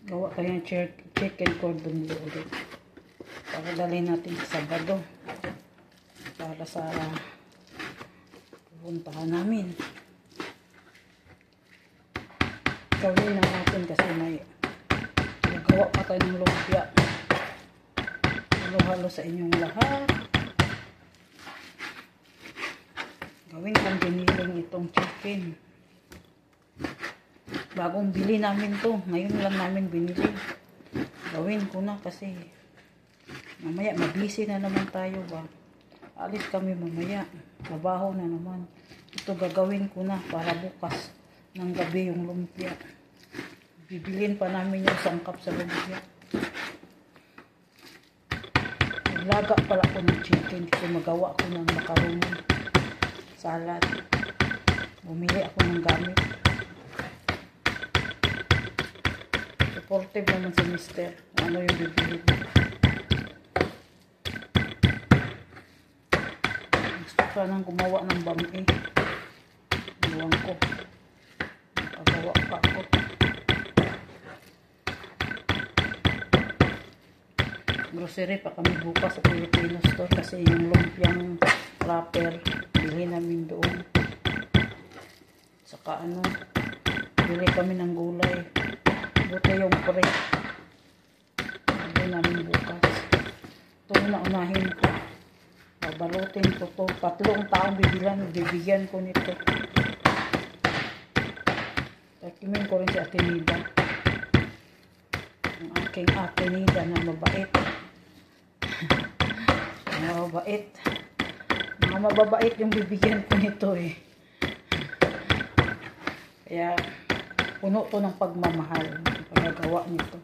Gawa kayong chicken cordon bleu ulit. Para dalhin natin sa Sabado. Para sa pupuntahan namin. Gawin na natin kasi may nagawa pa tayo ng lumpia. Halo-halo sa inyong lahat. Gawin kong biniling itong chicken. Bagong bili namin to. Ngayon lang namin binili. Gawin ko na kasi mamaya mabisi na naman tayo ba. Alis kami mamaya. Trabaho na naman. Ito gagawin ko na para bukas ng gabi yung lumpia. Bibilin pa namin yung sangkap sa lumpia. Naglaga pala ko ng chicken kasi magawa ko ng macaroni salad. Bumili ako ng gamit. Supportive naman si Mister. Ano yung bibili ko. Gusto ka nang gumawa ng bami. Iwan ko. Nakagawa pa ako. Grocery pa kami bukas sa Filipino store kasi yung lumpiang wrapper bili namin doon. Saka ano, bili kami ng gulay. Buti yung pre. Bili namin bukas. Ito na unahin ko. Babalutin ko to. 3 taong bibigyan ko nito. Takimin ko rin si Ate Nida. Ang aking Ate Nida na mabait. Mababait. Mga mababait yung bibigyan ko nito eh. Kaya puno to ng pagmamahal ang paggawa nito.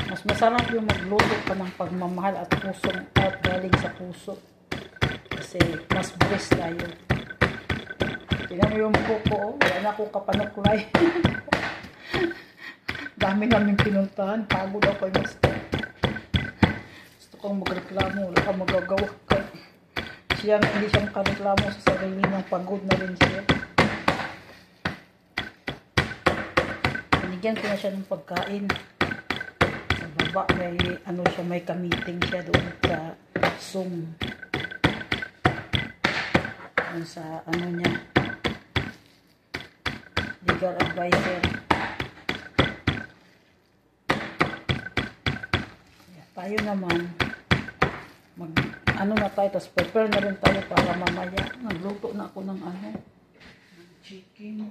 Mas masarap yung magluto ka ng pagmamahal at pusong at galing sa puso. Kasi mas buwis tayo. Tingnan mo yung buko, oh. Wala na akong kapanuklay. Dami namin pinuntahan. Pagod ako yung master. Gusto kong magreklamo. Wala kang magagawa ka. Siya nga hindi siya makareklamo sa sarili ng pagod na rin siya. Binigyan ko na siya ng pagkain. Sa baba may ano siya, may ka-meeting siya doon sa Zoom. Doon sa ano niya, legal advisor. Tayo naman mag ano na tayo, tapos prepare na rin tayo para mamaya nagluto na ako ng ano, chicken.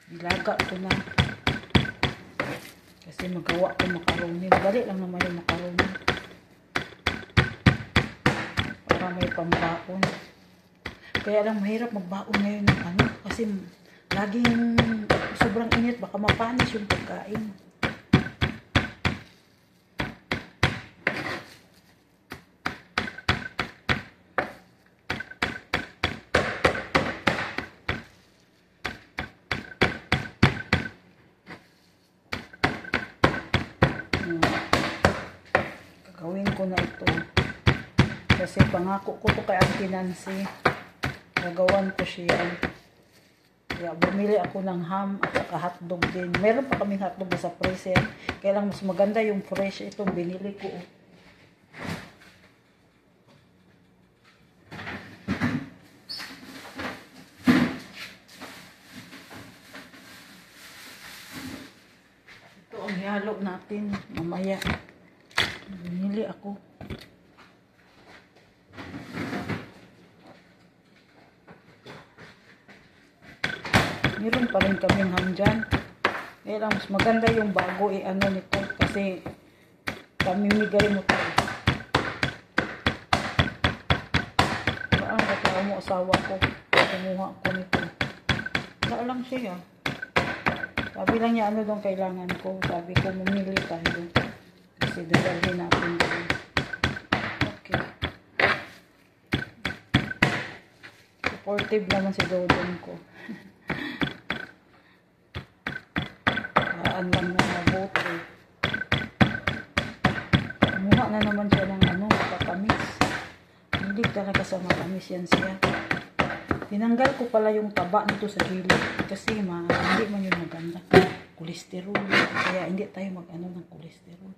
Nilaga ko na kasi magawa ko macaroni. Dali lang naman yung macaroni para may pambaon. Kaya lang mahirap magbaon ngayon ng ano kasi laging sobrang init, baka mapanis yung pagkain. Gagawin ko na ito kasi pangako ko to kay Auntie Nancy, gagawan ko siya. Kaya bumili ako ng ham at saka hotdog din. Meron pa kaming hotdog sa freezer, kaya lang mas maganda yung fresh itong binili ko. Ito ang ihalo natin mamaya. Binili ako. Meron pa rin kaming ham dyan. Kaya lang mas maganda yung bago ano nito kasi pamimigay mo tayo. Saan katao mo asawa ko? Kumuha ko nito. Wala lang siya. Sabi lang niya ano dong kailangan ko. Sabi ko mamili tayo. Kasi dadalhin natin doon. Okay. Supportive naman si Dodong ko. Paraan lang na mabuti. Kumuha na naman siya ng ano, matamis. Hindi talaga sa matamis yan siya. Tinanggal ko pala yung taba nito sa gilid kasi hindi man yun maganda. Kulit kolesterol. Kaya hindi tayo mag-ano ng kolesterol.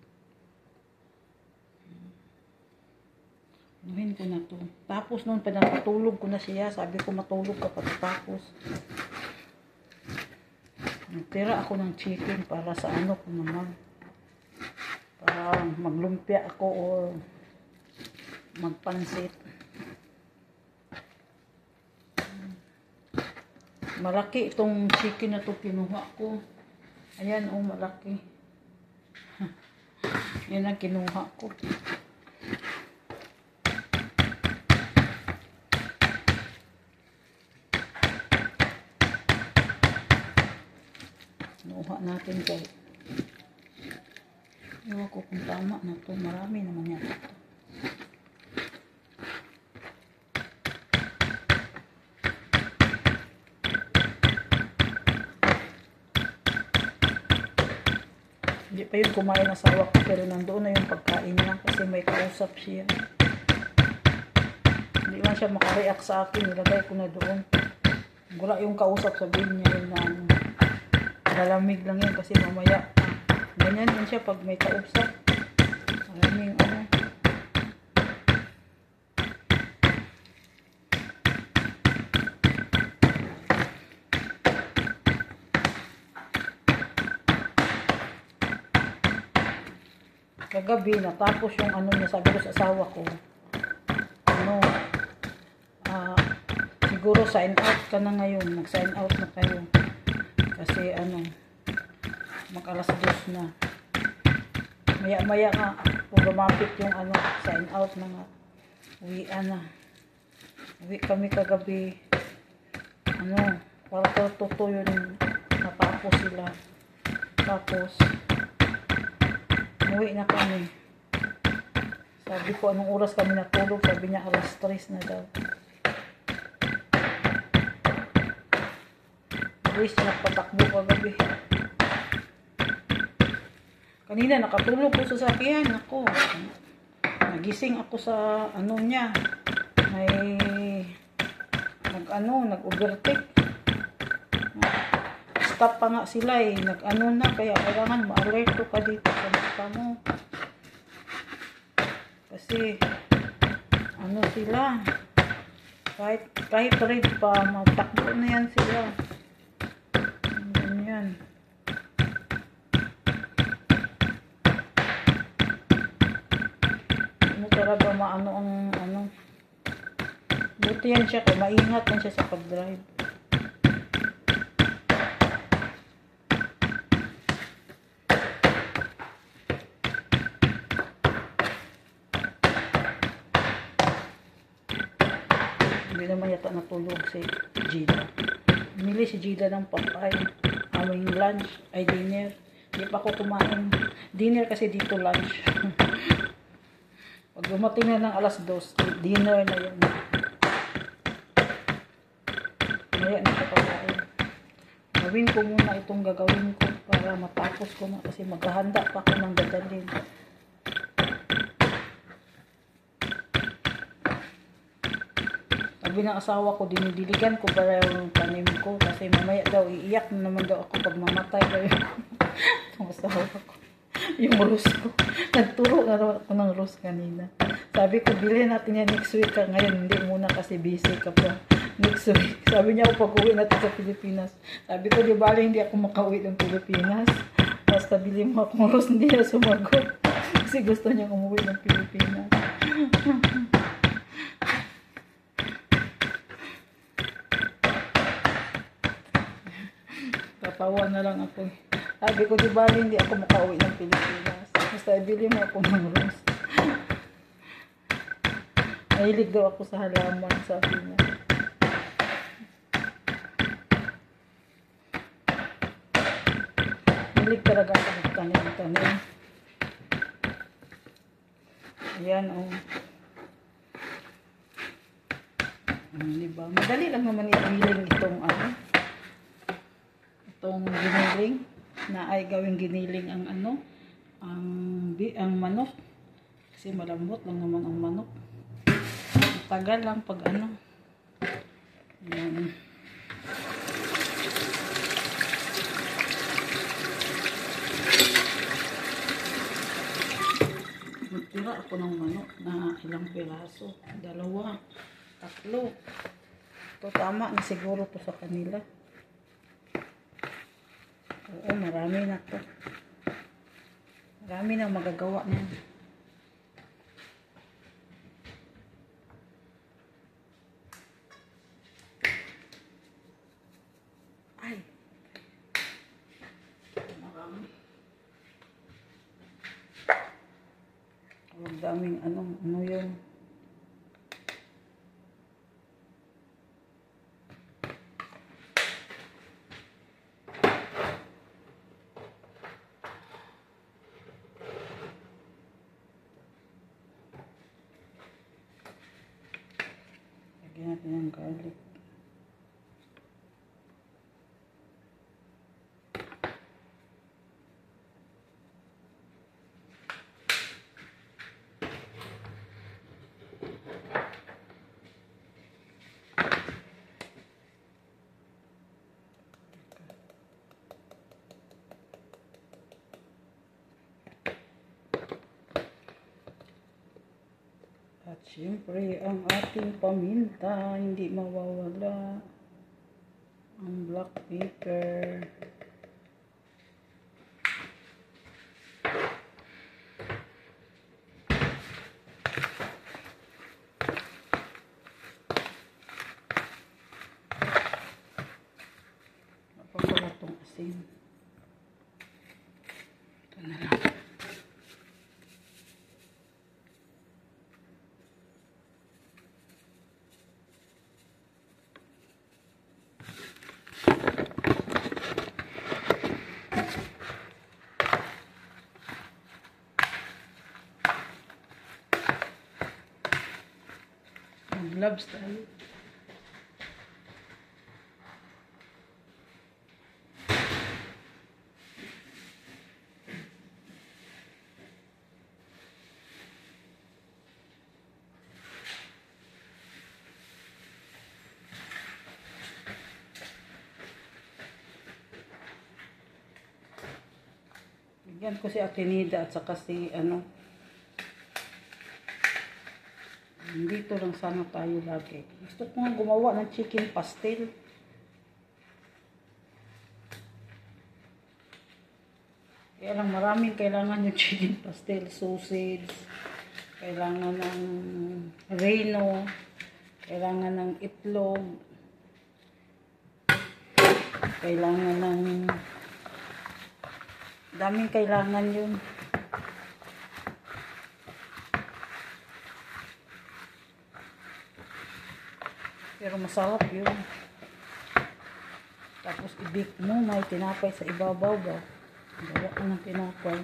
Anuhin ko na to. Tapos noon, pinapatulog ko na siya. Sabi ko, matulog ka pagkatapos. Nagtira ako ng chicken para sa ano ko naman. Para maglumpia ako or magpansit. Malaki itong chicken na to kinuha ko. Ayan, oh, malaki. Yan ang kinuha ko. Kinuha natin kay ewan ko kung tama na to. Marami naman yan ito. Hindi pa yun kumain ng asawa ko, pero nandoon na yung pagkain niya kasi may kausap siya. Hindi man siya makareact sa akin, nilagay ko na doon. Wala yung kausap, sabihin niya yun na malamig lang yun kasi mamaya ganyan din siya pag may kausap. Maraming ano. Kagabi, natapos yung ano niya, sabi ko sa asawa ko, ano, siguro sign out ka na ngayon, nag-sign out na kayo. Kasi ano, mag-alas 2 na. Maya-maya nga, kung lumapit yung ano, sign out na nga. Uwian na. Uwi kami kagabi. Ano, para totoo yun, natapos sila. Tapos, uwi na kami. Sabi ko, anong oras kami natulog? Sabi niya, alas 3 na daw. Alis siya nagpatakbo kagabi. Kanina, nakatulog ko sa sakyan. Ako, nagising ako sa ano niya. May nag-overtake. Stop pa nga sila eh. Nag-ano na, kaya kailangan ma-alerto ka dito sa mata mo. Kasi, ano sila, kahit red pa, magtakbo na yan sila. Ganyan. Ano talaga maano ang ano. Buti yan siya, kung maingat yan siya sa pag-drive. Hindi naman yata natulog si Gida. Bumili si Gida ng pagkain. Aming lunch, ay dinner. Hindi pa ako kumain. Dinner kasi dito lunch. Pag dumating na ng alas 2, dinner na yun. Maya na siya pagkain. Gawin ko muna itong gagawin ko para matapos ko na kasi maghahanda pa ako ng dadalhin. Sabi ng asawa ko, dinidiligan ko para yung tanim ko kasi mamaya daw, iiyak na naman daw ako pag mamatay daw yung asawa ko. Yung rose ko. Nagturo na raw ako ng rose kanina. Sabi ko, bilhin natin yan next week ka. Ngayon, hindi muna kasi busy ka pa. Next week. Sabi niya ako, pag-uwi natin sa Pilipinas. Sabi ko, di bali, hindi ako makauwi ng Pilipinas. Basta bilhin mo akong rose, hindi na sumagot. Kasi gusto niya umuwi ng Pilipinas. Tawa na lang ako. Sabi ko, di ba hindi ako makauwi ng Pilipinas. Basta ibili mo ako ng rose. Mahilig daw ako sa halaman, sabi niya. Mahilig talaga ako magtanim-tanim. Ayan, oh. Diba? Madali lang naman i-feeling itong ano. Itong giniling na ay gawing giniling ang ano, ang manok kasi malambot lang naman ang manok. Tagal lang pag ano. Ayan. ako ng manok na ilang piraso. 2, 3. Ito tama na siguro to sa kanila. Oo, marami na to. Marami na magagawa niyan. Ay. Marami. Ang daming ano yun. Lagyan natin ng garlic. At syempre, ang ating paminta, hindi mawawala. Ang black pepper. Napapala itong asin. Ito na lang. Gloves tayo. Bigyan ko si Atenida at saka si dito lang sana tayo lagi. Gusto ko nga gumawa ng chicken pastel. Kaya lang maraming kailangan yung chicken pastel. Sausage, kailangan ng reno, kailangan ng itlog, kailangan ng daming kailangan yun. Pero masarap yun. Tapos i-bake mo, may tinapay sa ibabaw ba? Gawa ko ng tinapay.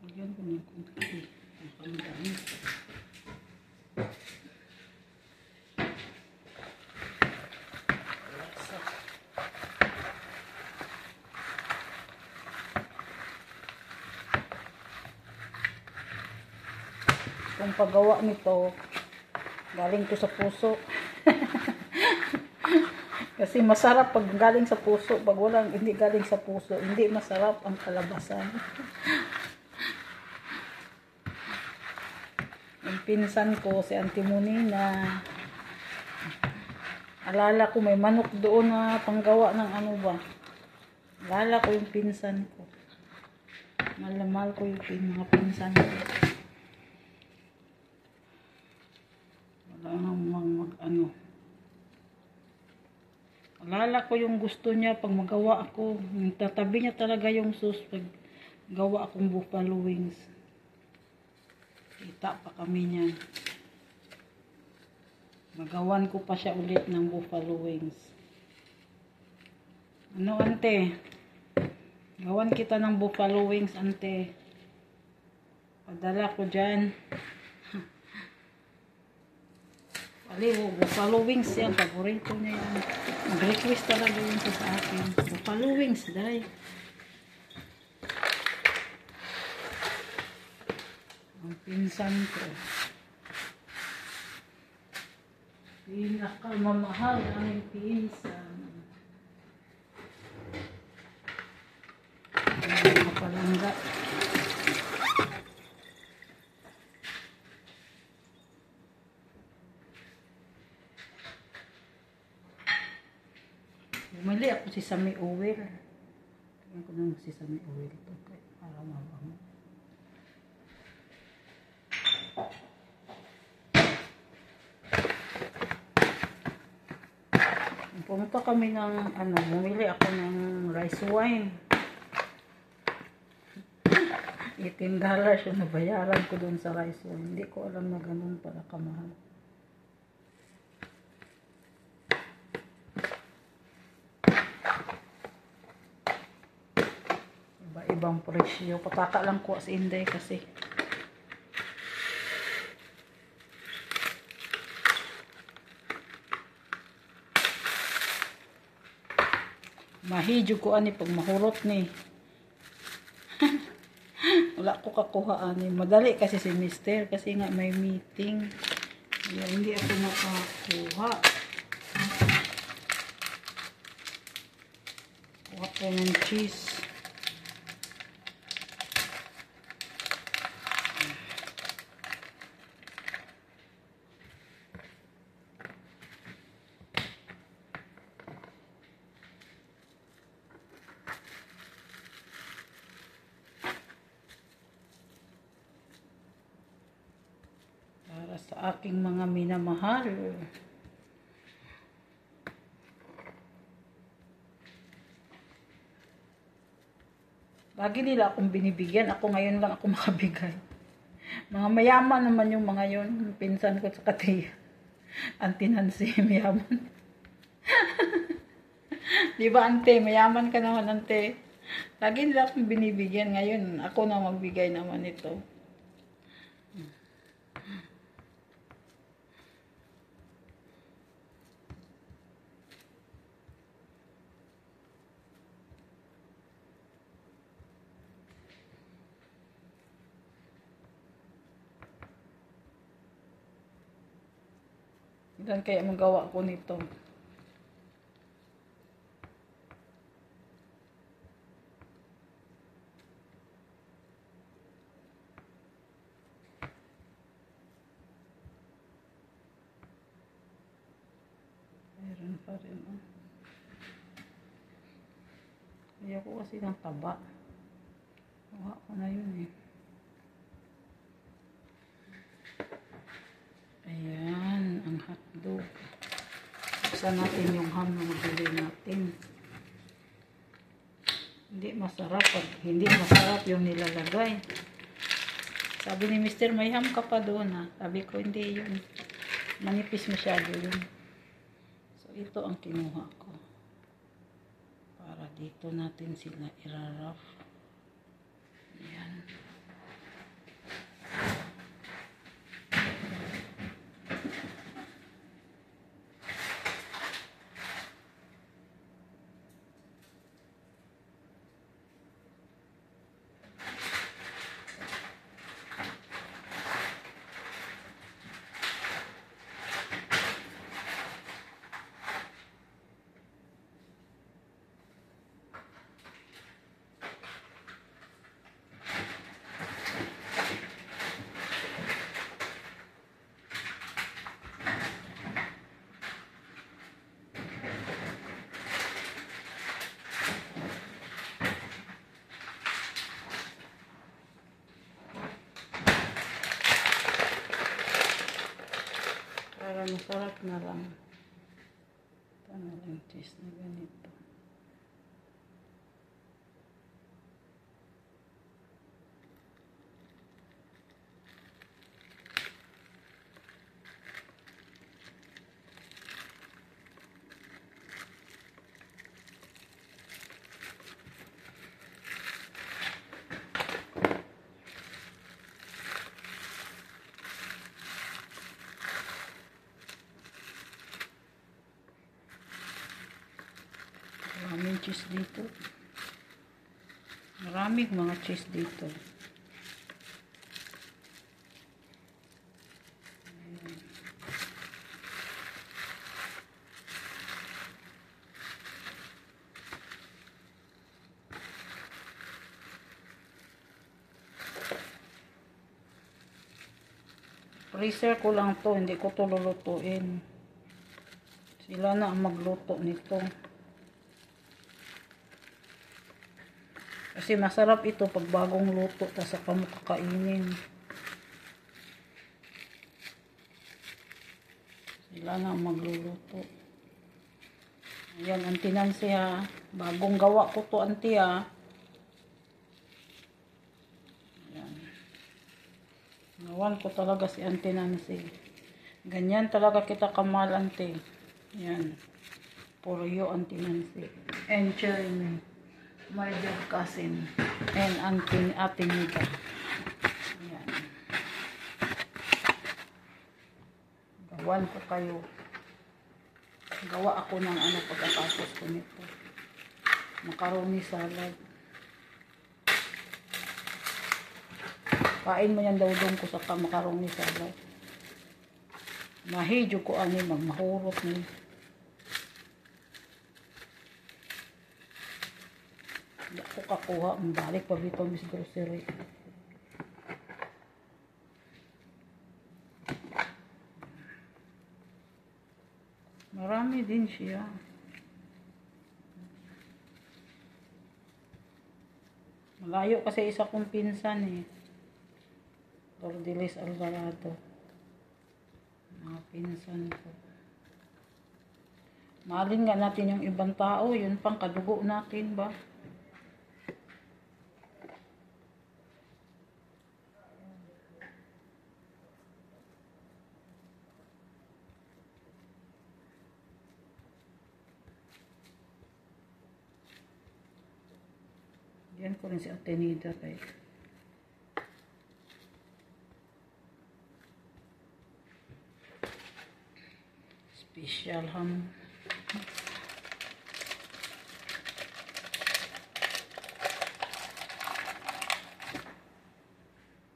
Lagyan ko ng kunti. Ang dami. Kung paggawa nito, galing ko sa puso. Kasi masarap pag galing sa puso. Pag walang hindi galing sa puso, hindi masarap ang kalabasan. Ang pinsan ko, si Auntie Monina, alala ko may manok doon na panggawa ng ano ba. Alala ko yung pinsan ko. Malamal ko yung mga pinsan ko. Wala nang alala ko yung gusto niya pag magawa ako. Tatabi niya talaga yung sauce pag gawa akong buffalo wings. Kita pa kami niyan. Magawan ko pa siya ulit ng buffalo wings. Ano, ante? Gawan kita ng buffalo wings, ante. Padala ko dyan. Aliw, buffalo wings yan. Paborito niya yan. Mag-request talaga yun siya sa akin. Buffalo wings, day. Ang pinsan ko. Pinakamamahal ang pinsan. Ang mapalangga. Bumili ako si Sami Oil. Tingnan ko ng si Sami Oil ito. Para mabango. Pumunta kami ng, bumili ako ng rice wine. $18 yung nabayaran ko doon sa rice wine. Hindi ko alam na ganun pala kamahal. Iba-ibang presyo. Pataka lang ko sa Inday kasi. Mahidyo ko ani pag mahurot ni. Wala ko kakuha ani. Madali kasi si Mister kasi nga may meeting. Kaya hindi ako makakuha. Kuha ko ng cheese. Sa aking mga minamahal. Lagi nila akong binibigyan. Ako ngayon lang ako makabigay. Mga mayaman naman yung mga yon. Pinsan ko sa Katiya. Auntie Nancy, mayaman. Di ba, ante? Mayaman ka naman, ante. Lagi nila akong binibigyan. Ngayon, ako na magbigay naman ito. Ilan kaya magawa ko nito? Meron pa rin. Ayaw ko kasi ng taba. Gawa ko na yun eh. Ayan, ang hotdog. Buksan natin yung ham na nabili natin. Hindi masarap pag hindi masarap yung nilalagay. Sabi ni Mister, may ham ka pa doon ha. Sabi ko, hindi yun. Manipis masyado yun. So, ito ang kinuha ko. Para dito natin sila iraraf. Ayan. Para masarap na lang. Ito na lang cheese na ganito. cheese dito. Maraming mga cheese dito. Freezer ko lang to, hindi ko to lulutuin. Sila na ang magluto nito. Kasi masarap ito pag bagong luto, tas saka mo kakainin. Sila na ang magluluto. Ayan, Auntie Nancy ha. Bagong gawa ko to, Auntie ha. Nawan ko talaga si Auntie Nancy. Ganyan talaga kita kamahal, Auntie. Yan. For you, Auntie Nancy. And Cherry, my dear cousin. And Ate Nika. Yan. Gawan ko kayo. Gawa ako ng ano pagkatapos ko nito. Macaroni salad. Kain mo yan daw doon ko sa macaroni salad. Mahidyo ko ani magmahurot ni. Hindi ako kakuha. Balik pa dito Miss Grocery. Marami din siya. Malayo kasi isa kong pinsan eh. Tordilis Alvarado. Mga pinsan ko. Mahalin nga natin yung ibang tao. Yun pang kadugo natin ba? Yan ko rin si Ate Nida kay. Special ham.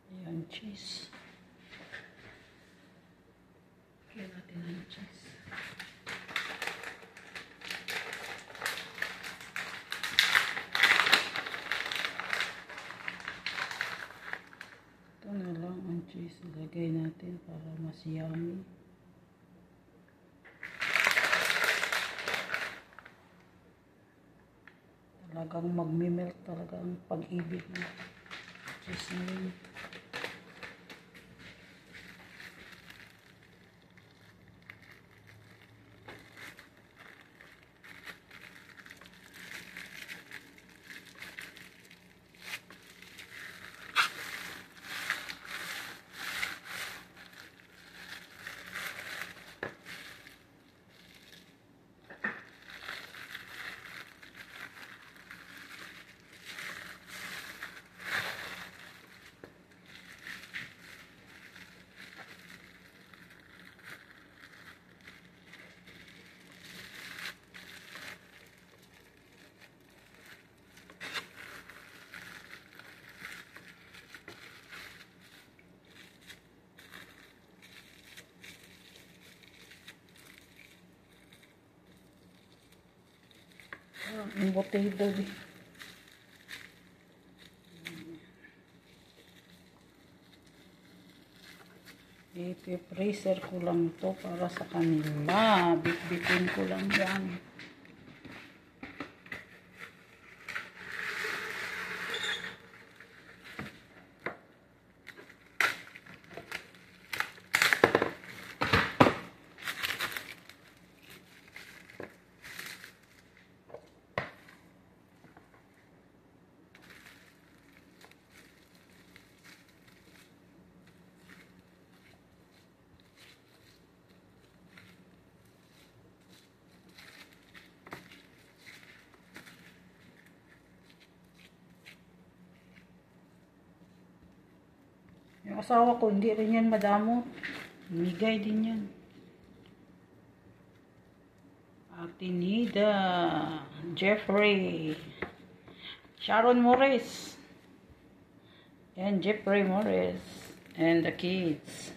Ayan, cheese. Kaya natin ang cheese. Ito na lang ang cheese. Ilagay natin para mas yummy. Talagang magmimelt talaga ang pag-ibig mo. Cheese na yun. Ang botedo di. I-freezer ko lang to para sa kanila. Bit-bitin ko lang yan. Yung asawa ko, hindi rin yan madamot. Migay din yan. Ate Nida, Jeffrey, Sharon Morris, and Jeffrey Morris, and the kids.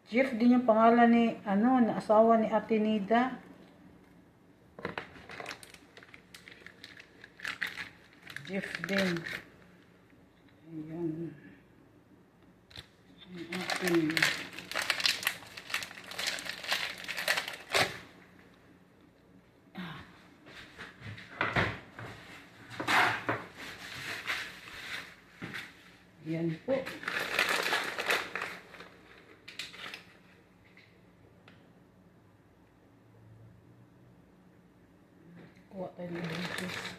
Jeff din yung pangalan ni, na asawa ni Ate Nida. Jeff din. Ayan. Ang ating yan po. Kuha tayo ng juice.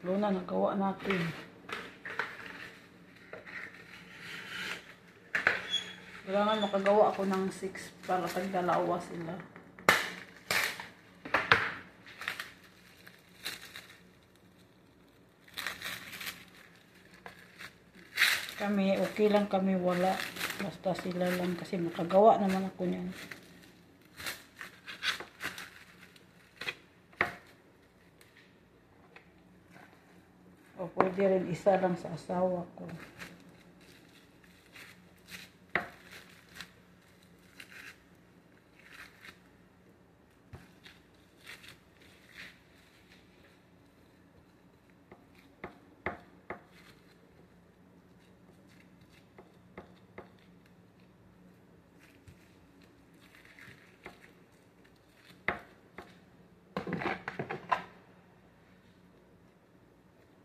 Luna, nagawa natin. Kailangan makagawa ako ng 6 para tagdalawa sila. Kami, okay lang kami wala. Basta sila lang kasi makagawa naman ako niyan. O pwede rin isa lang sa asawa ko.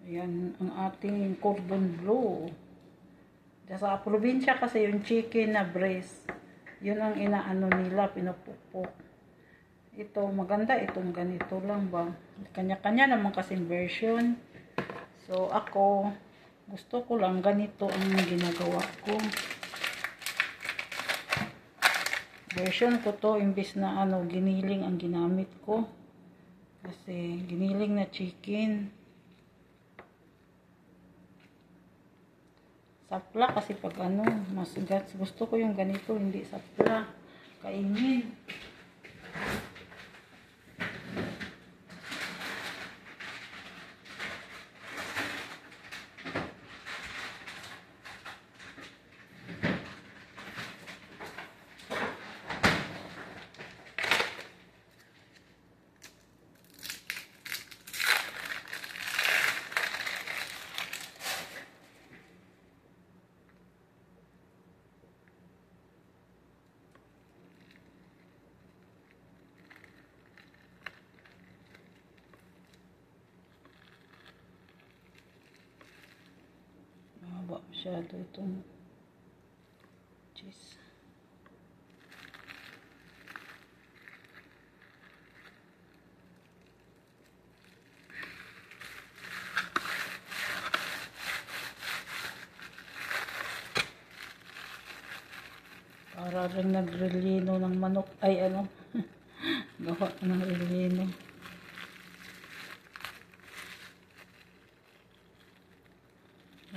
Ayan ang ating cordon bleu. Sa probinsya kasi yung chicken na breast, yun ang inaano nila, pinupukpok. Ito, maganda itong ganito lang ba. Kanya-kanya naman kasing version. So, ako, gusto ko lang ganito ang ginagawa ko. Version ko to, imbis na giniling ang ginamit ko. Kasi, giniling na chicken. Sapla kasi pag mas gusto ko yung ganito, hindi sapla. Kainin. Mahaba masyado itong cheese. Para rin nagrelino ng manok. Ay gawa ng relino.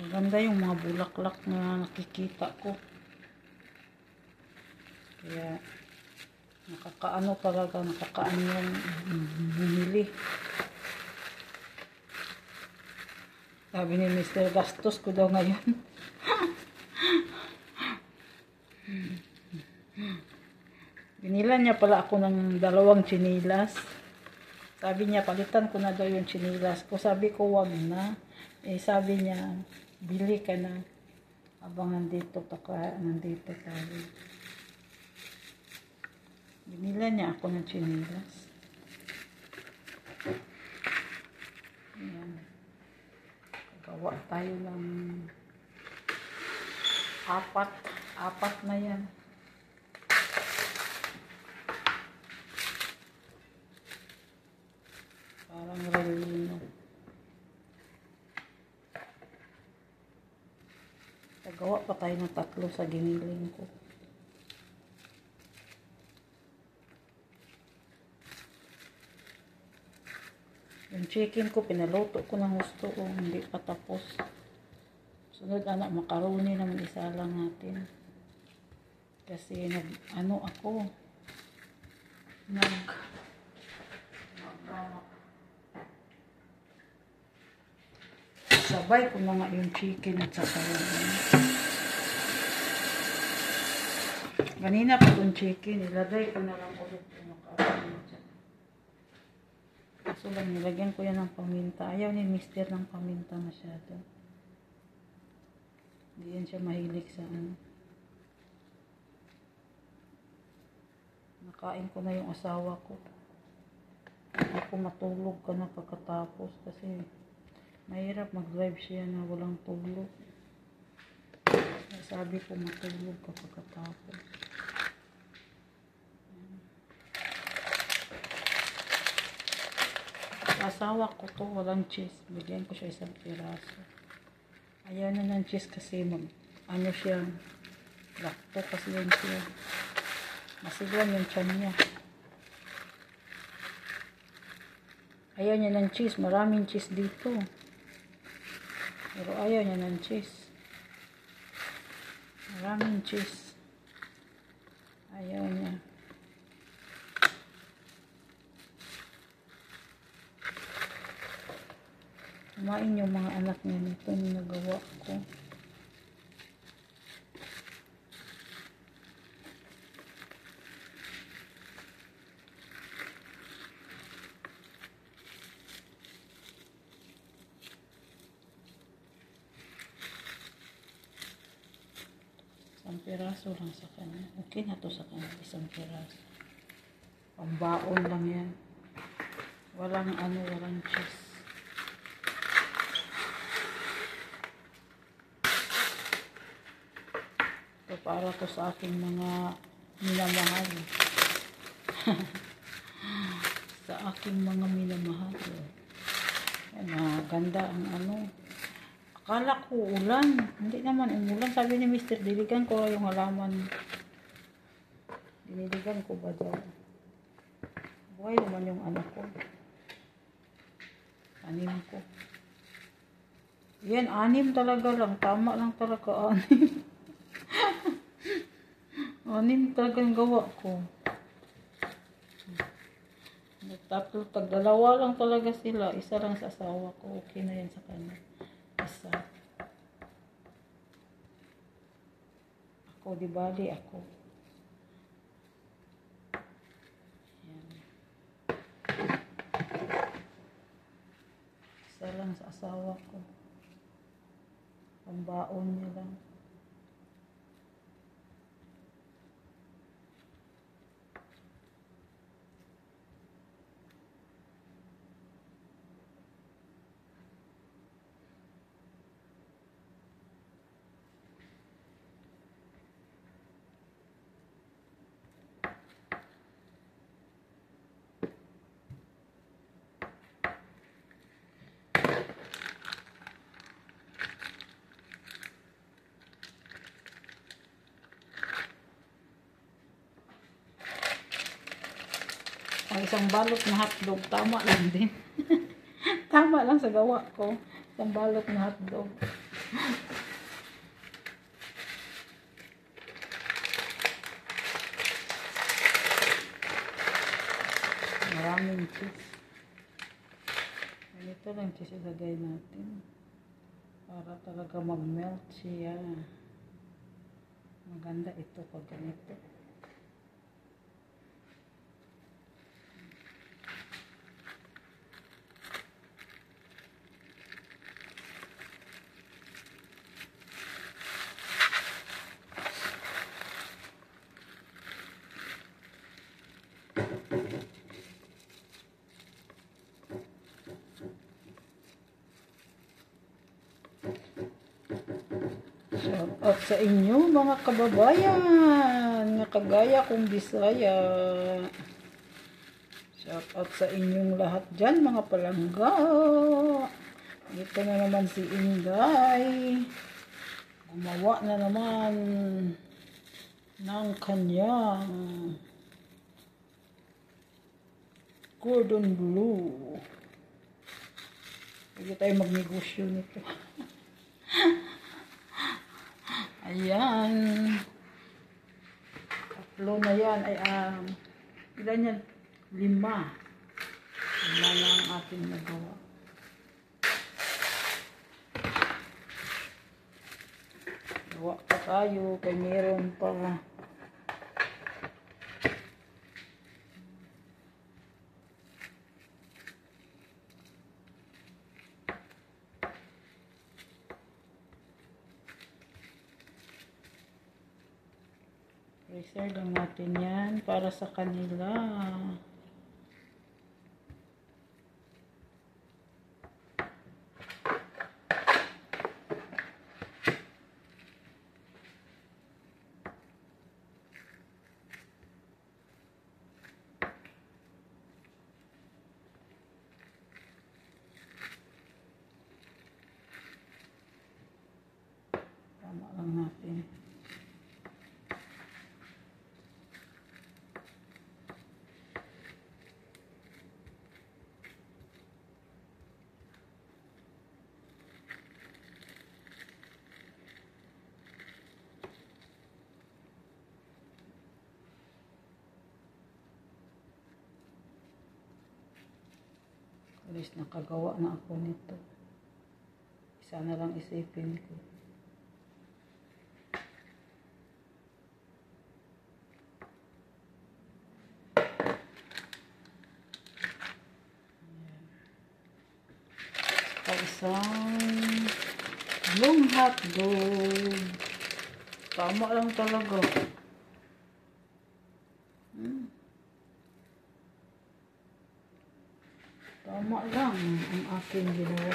Maganda yung mga bulaklak na nakikita ko. Kaya nakakaano talaga, nakakaano yung bumili. Sabi ni Mr. Gastos ko daw ngayon. Binilan niya pala ako ng 2 tsinilas. Sabi niya, palitan ko na daw yung tsinilas ko. Sabi ko, wag na. Sabi niya, bili ka na. Habang nandito tayo. Binilan niya ako ng tsinilas. Ayan. Gawa tayo ng 4 na yan. Parang relino. Gawa pa tayo ng 3 sa giniling ko. Yung chicken ko, pinaluto ko ng gusto ko. Hindi pa tapos. Sunod, anak, macaroni naman isa lang natin. Kasi sabay ko na nga yung chicken at saka kanina pa yung chicken, ilagay ko na lang ulit yung macaroni dyan. Kaso lang, nilagyan ko yan ng paminta. Ayaw ni Mister ng paminta masyado. Hindi yan siya mahilig sa Nakain ko na yung asawa ko. Ako matulog ka na pagkatapos kasi mahirap mag-drive siya na walang tulog. Sabi ko matulog ka pagkatapos. Asawa ko to, walang cheese. Bigyan ko siya 1 piraso. Ayaw na ng cheese kasi siya, lakto kasi yan siya. Masiglan yung tiyan niya. Ayaw niya ng cheese. Maraming cheese dito. Pero ayaw niya ng cheese. Maraming cheese. Ayaw niya. Kumain yung mga anak niya nito yung nagawa ko. Isang piraso lang sa kanya. Okay na to sa kanya. 1 piraso. Pambaon lang yan. Walang cheese. Ito para to sa aking mga minamahal. Sa aking mga minamahal. Yan, ganda ang Akala ko ulan. Hindi naman umulan. Sabi ni Mr. Diligan ko yung halaman. Diniligan ko ba daw? Buhay naman yung anak ko. Anim ko. Yan, 6 talaga lang. Tama lang talaga 6. 6 talagang gawa ko. Tapos pag 2 lang talaga sila, 1 lang sa asawa ko. Okay na yan sa kanya. 1. Ako, di bali ako. Yan. 1 lang sa asawa ko. Pambaon niya lang. Ang 1 balot na hotdog, tama lang din. Tama lang sa gawa ko. 1 balot na hotdog. Maraming cheese. Ganito lang cheese ilagay natin. Para talaga mag-melt siya. Maganda ito pag ganito. Shout out sa inyo mga kababayan, nga kagaya kong Bisaya. Shout out sa inyong lahat dyan mga palangga. Ito na naman si Inday. Gumawa na naman ng kanyang cordon bleu. Pwede tayo magnegosyo nito. Ayan. Tatlo na yan. Ay, ilan yan? 5. 5 na ang ating nagawa. Gawa pa tayo. Kaya meron pa. Reserve lang natin yan para sa kanila. Tama lang natin. Alis, nakagawa na ako nito. Isa na lang isipin ko. Isang long hotdog. Tama lang talaga. Tama lang ang aking ginawa.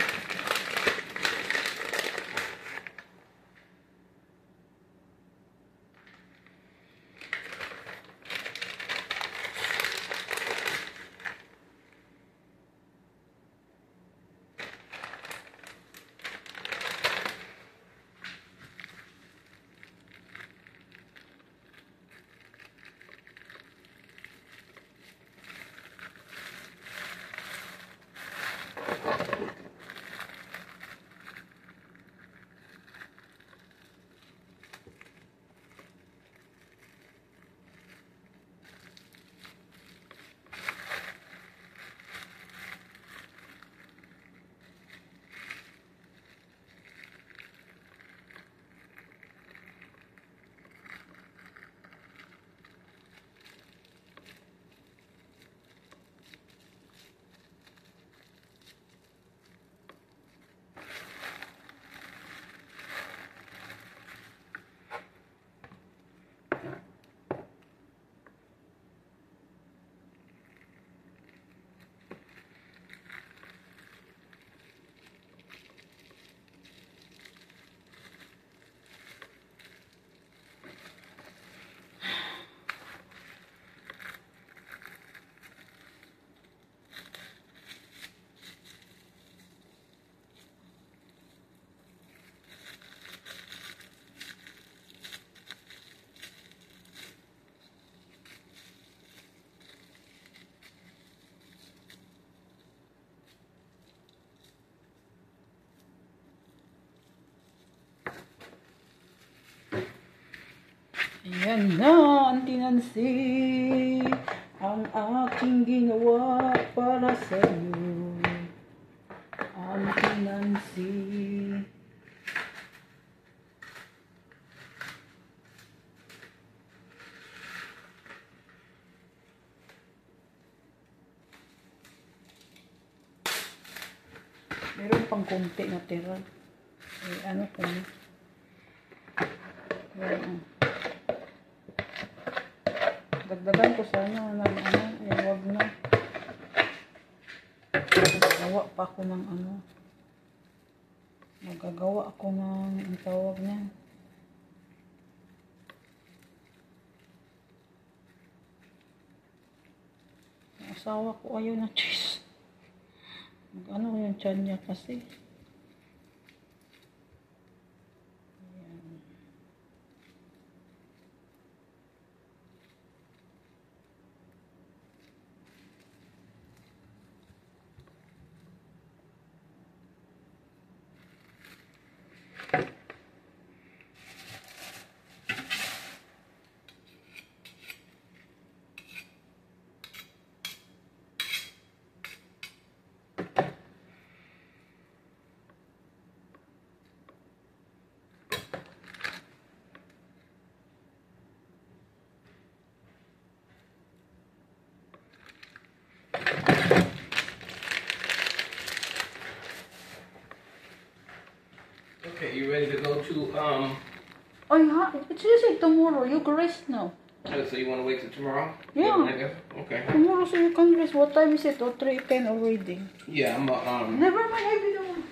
Yan na, Auntie Nancy, ang aking ginawa para sa iyo. Auntie Nancy. Meron pang konti na tira. Eh, ano ko na. Dagdagan ko sana ng ano, eh, wag na. Magagawa pa ako ng ano. Magagawa ako ng ang tawag niya. Ang asawa ko ayaw na cheese. Ano yung tiyan niya kasi. Okay, you ready to go to, Oh, yeah, it's usually tomorrow. You can rest now. oh, so you want to wait till tomorrow? Yeah. Okay. Tomorrow, so you can rest. What time is it? Oh, 3:10 already. Yeah, Never mind, I don't.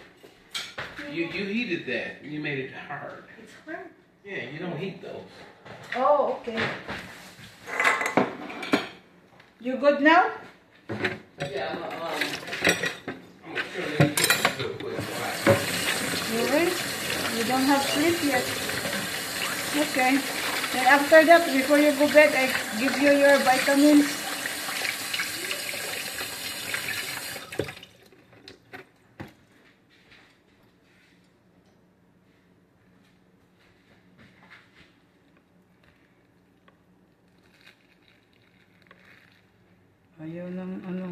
you heated that. You made it hard. It's hard. Yeah, you don't heat those. Oh, okay. You good now? Yeah, I'm gonna turn this real quick. You rest? You don't have sleep yet. Okay. Then after that, before you go bed, I give you your vitamins. Ayaw ng ano.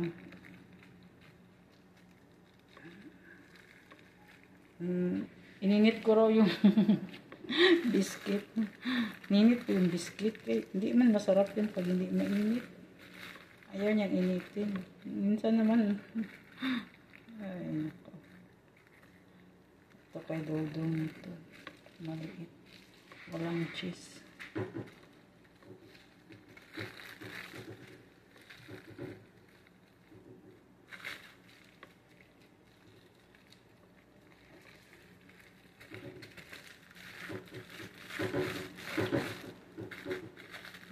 Ininit ko raw yung biscuit. Ninit ko yung biscuit. Eh, hindi man masarap yun pag hindi mainit. Ayaw niyang initin. Minsan naman. Ay, nako. Ito kay Dodong ito. Maliit. Walang cheese.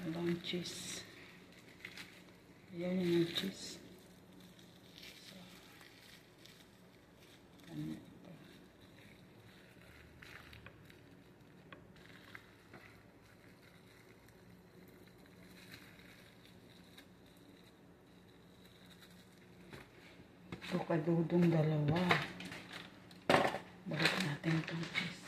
Walang cheese. Ayaw niya ng cheese. So, ano ito? Ito kadudong dalawa. Balik natin itong cheese.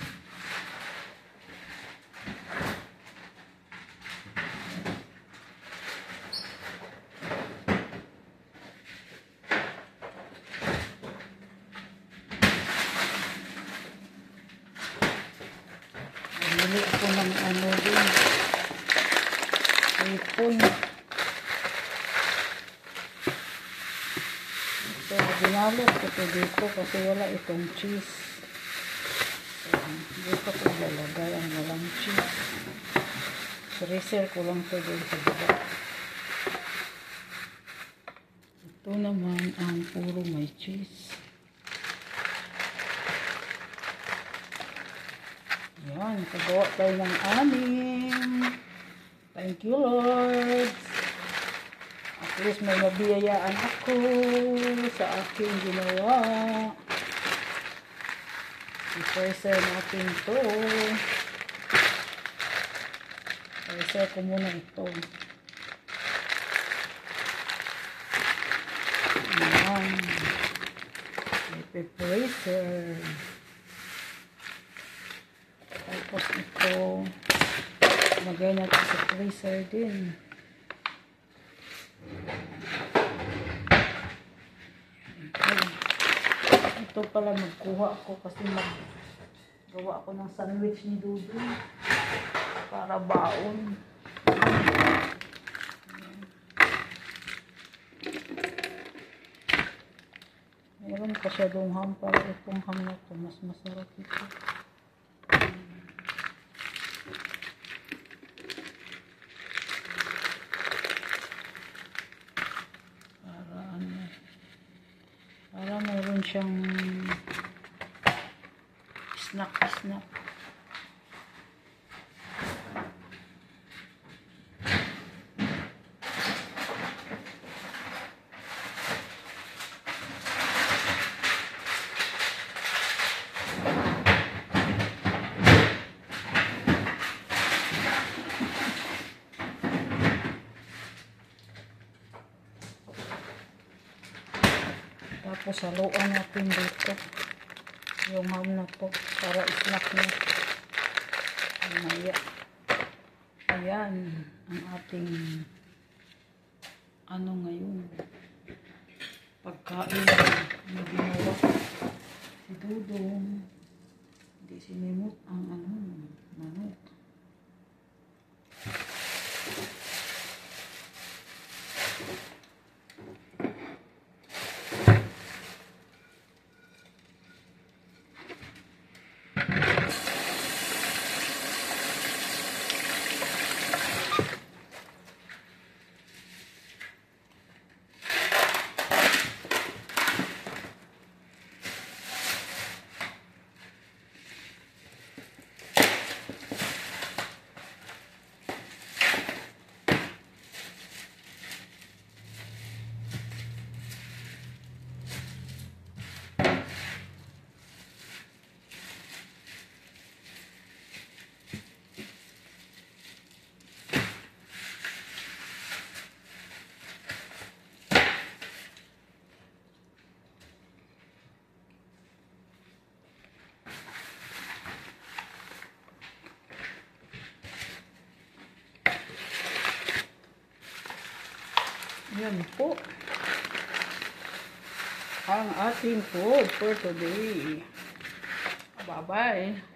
Bumili ako ng ano din. Ipon. So, ginalot ko ito dito kasi wala itong cheese. So, dito ko lalagay ang walang cheese. Freezer ko lang ito doon sa baba. Ito naman ang puro may cheese. Yan, nakagawa tayo ng 6. Thank you, Lord. At least may mabiyayaan ako sa aking ginawa. I-freezer natin ito. I-freezer ko muna ito. Yan. I-freezer. Tapos ito, Lagay natin sa freezer din. Ito pala magkuha ako kasi gawa ako ng sandwich ni Dudu para baon. Meron pa siya doong ham, para itong ham na ito mas masarap ito. Para mayroon siyang snack. Tapos haluan natin dito yung ham na to para snack na. Ayan ang ating ngayon pagkain na ginawa si Dudong. Hindi sinimot ang manok. Yan po ang ating food for today. Bye-bye.